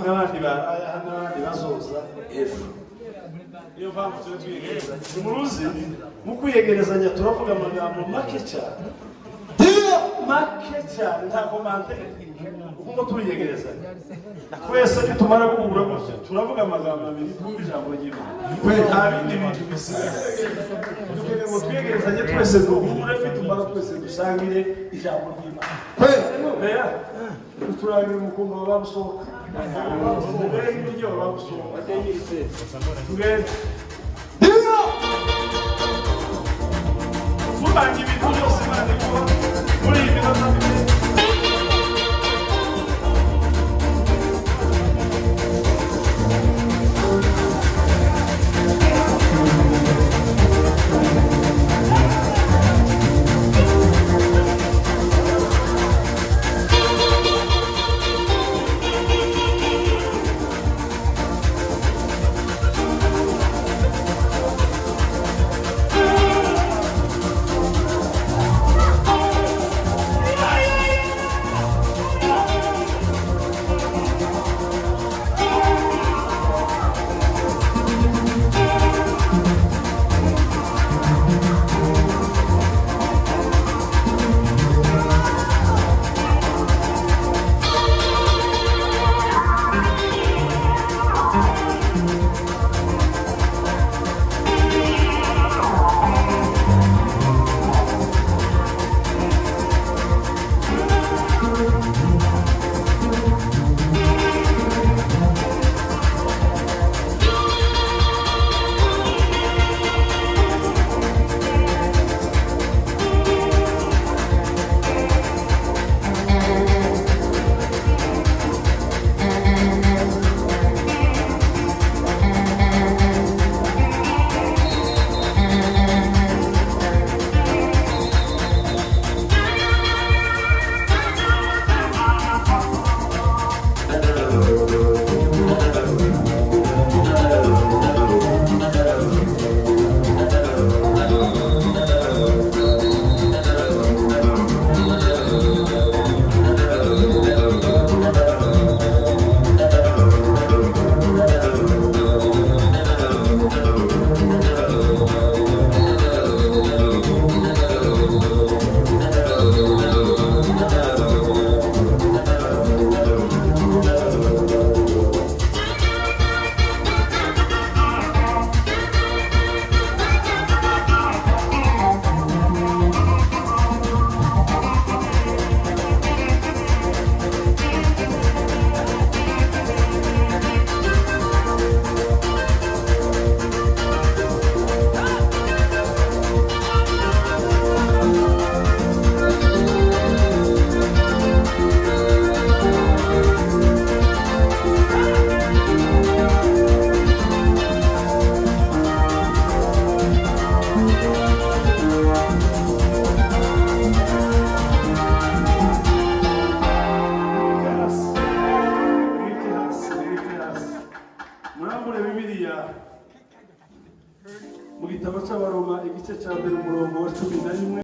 n'abandi basoza ejo iyo mpamvu turi twiyegereza umuruzi mu kwiyegerezanya turavuga amagambo make cyane nta komante uko turiyegerezanya twese nitumara guhura gutya turavuga amagambo abiri twumva ijambo ry'Imana nta bindi bintu bisigaye dukeneye ngo twiyegerezanye twese duhure nitumara twese dusangire ijambo ry'Imana BEA turangire umukumbi babusohoka mbere y'ibiryo babusohoka tugende tubanye ibintu byose Imana ikora muri iyi minota mike mu gitabo cy'Abaroma igice cya mbere umurongo wa 11